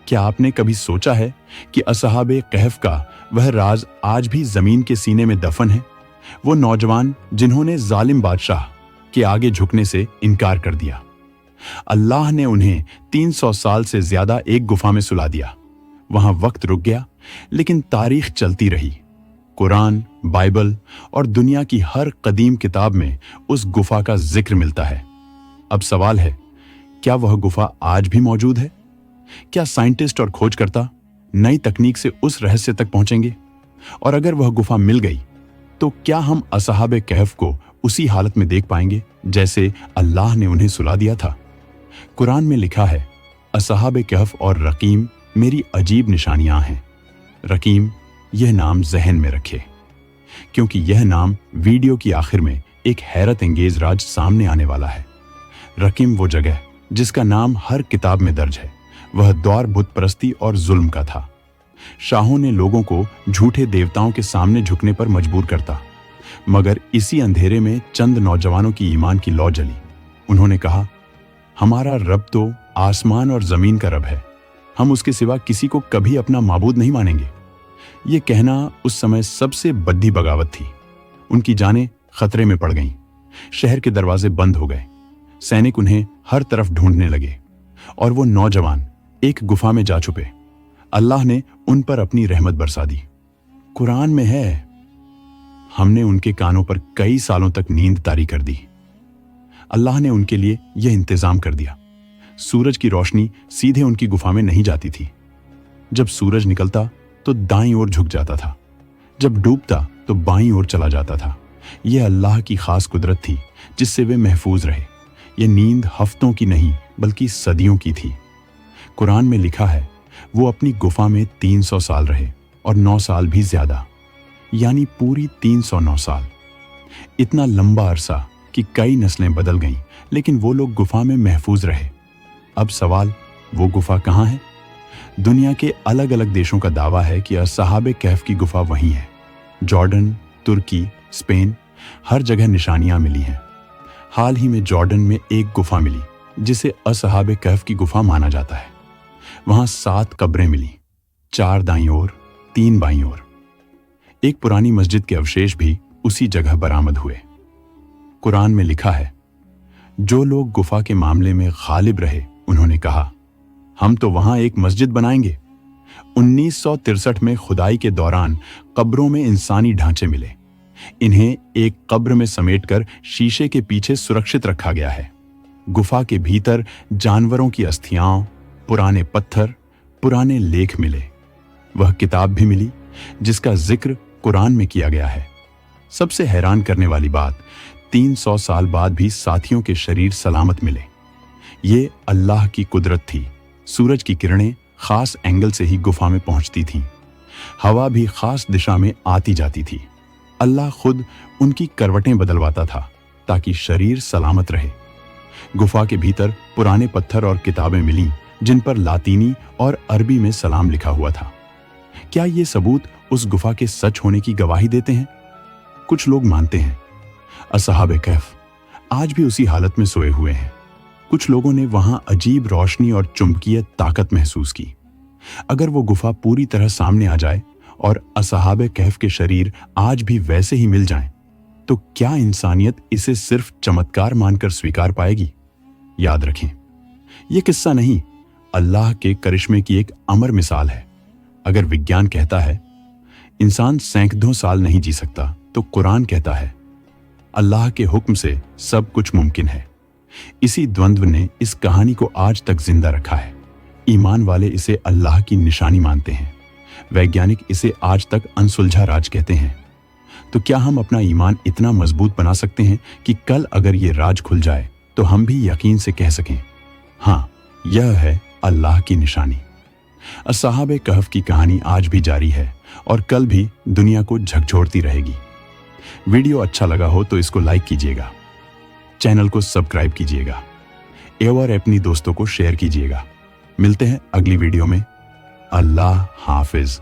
क्या आपने कभी सोचा है कि असहाबे कहफ का वह राज आज भी जमीन के सीने में दफन है? वो नौजवान जिन्होंने जालिम बादशाह के आगे झुकने से इनकार कर दिया। अल्लाह ने उन्हें 300 साल से ज्यादा एक गुफा में सुला दिया। वहां वक्त रुक गया, लेकिन तारीख चलती रही। कुरान, बाइबल और दुनिया की हर कदीम किताब में उस गुफा का जिक्र मिलता है। अब सवाल है, क्या वह गुफा आज भी मौजूद है? क्या साइंटिस्ट और खोजकर्ता नई तकनीक से उस रहस्य तक पहुंचेंगे? और अगर वह गुफा मिल गई, तो क्या हम असहाबे कहफ को उसी हालत में देख पाएंगे जैसे अल्लाह ने उन्हें सुला दिया था? कुरान में लिखा है, असहाबे कहफ और रकीम मेरी अजीब निशानियां हैं। रकीम, यह नाम जहन में रखे, क्योंकि यह नाम वीडियो की आखिर में एक हैरत अंगेज राज सामने आने वाला है। रकीम वो जगह जिसका नाम हर किताब में दर्ज है, वह दौर बुत परस्ती और जुल्म का था। शाहों ने लोगों को झूठे देवताओं के सामने झुकने पर मजबूर करता, मगर इसी अंधेरे में चंद नौजवानों की ईमान की लौ जली। उन्होंने कहा, हमारा रब तो आसमान और जमीन का रब है, हम उसके सिवा किसी को कभी अपना माबूद नहीं मानेंगे। ये कहना उस समय सबसे बद्दी बगावत थी। उनकी जानें खतरे में पड़ गईं। शहर के दरवाजे बंद हो गए। सैनिक उन्हें हर तरफ ढूंढने लगे और वो नौजवान एक गुफा में जा छुपे। अल्लाह ने उन पर अपनी रहमत बरसा दी। कुरान में है, हमने उनके कानों पर कई सालों तक नींद तारी कर दी। अल्लाह ने उनके लिए यह इंतजाम कर दिया, सूरज की रोशनी सीधे उनकी गुफा में नहीं जाती थी। जब सूरज निकलता तो दाईं ओर झुक जाता था, जब डूबता तो बाईं ओर चला जाता था। यह अल्लाह की खास कुदरत थी जिससे वे महफूज रहे। यह नींद हफ्तों की नहीं बल्कि सदियों की थी। कुरान में लिखा है, वो अपनी गुफा में 300 साल रहे और 9 साल भी ज्यादा, यानी पूरी 309 साल। इतना लंबा अरसा कि कई नस्लें बदल गईं, लेकिन वो लोग गुफा में महफूज रहे। अब सवाल, वो गुफा कहाँ है? दुनिया के अलग अलग देशों का दावा है कि असहाबे कहफ की गुफा वहीं है। जॉर्डन, तुर्की, स्पेन, हर जगह निशानियां मिली हैं। हाल ही में जॉर्डन में एक गुफा मिली जिसे असहाबे कहफ की गुफा माना जाता है। वहां 7 कब्रें मिली, 4 दाईं ओर, 3 बाईं ओर। एक पुरानी मस्जिद के अवशेष भी उसी जगह बरामद हुए। कुरान में लिखा है, जो लोग गुफा के मामले में गालिब रहे, उन्होंने कहा, हम तो वहां एक मस्जिद बनाएंगे। 1963 में खुदाई के दौरान कब्रों में इंसानी ढांचे मिले। इन्हें एक कब्र में समेटकर शीशे के पीछे सुरक्षित रखा गया है। गुफा के भीतर जानवरों की अस्थियां, पुराने पत्थर, पुराने लेख मिले। वह किताब भी मिली जिसका जिक्र कुरान में किया गया है। सबसे हैरान करने वाली बात, 300 साल बाद भी साथियों के शरीर सलामत मिले। ये अल्लाह की कुदरत थी। सूरज की किरणें खास एंगल से ही गुफा में पहुंचती थीं। हवा भी खास दिशा में आती जाती थी। अल्लाह खुद उनकी करवटें बदलवाता था ताकि शरीर सलामत रहे। गुफा के भीतर पुराने पत्थर और किताबें मिलीं जिन पर लातीनी और अरबी में सलाम लिखा हुआ था। क्या ये सबूत उस गुफा के सच होने की गवाही देते हैं? कुछ लोग मानते हैं असहाबे कहफ आज भी उसी हालत में सोए हुए हैं। कुछ लोगों ने वहां अजीब रोशनी और चुंबकीय ताकत महसूस की। अगर वो गुफा पूरी तरह सामने आ जाए और असहाबे कहफ के शरीर आज भी वैसे ही मिल जाएं, तो क्या इंसानियत इसे सिर्फ चमत्कार मानकर स्वीकार पाएगी? याद रखें, यह किस्सा नहीं, अल्लाह के करिश्मे की एक अमर मिसाल है। अगर विज्ञान कहता है इंसान सैकड़ों साल नहीं जी सकता, तो कुरान कहता है अल्लाह के हुक्म से सब कुछ मुमकिन है। इसी द्वंद्व ने इस कहानी को आज तक जिंदा रखा है। ईमान वाले इसे अल्लाह की निशानी मानते हैं। वैज्ञानिक इसे आज तक अनसुलझा राज कहते हैं। तो क्या हम अपना ईमान इतना मजबूत बना सकते हैं कि कल अगर ये राज खुल जाए तो हम भी यकीन से कह सकें, हाँ, यह है अल्लाह की निशानी। असहाबे कहफ की कहानी आज भी जारी है और कल भी दुनिया को झकझोरती रहेगी। वीडियो अच्छा लगा हो तो इसको लाइक कीजिएगा, चैनल को सब्सक्राइब कीजिएगा और अपनी दोस्तों को शेयर कीजिएगा। मिलते हैं अगली वीडियो में। अल्लाह हाफिज।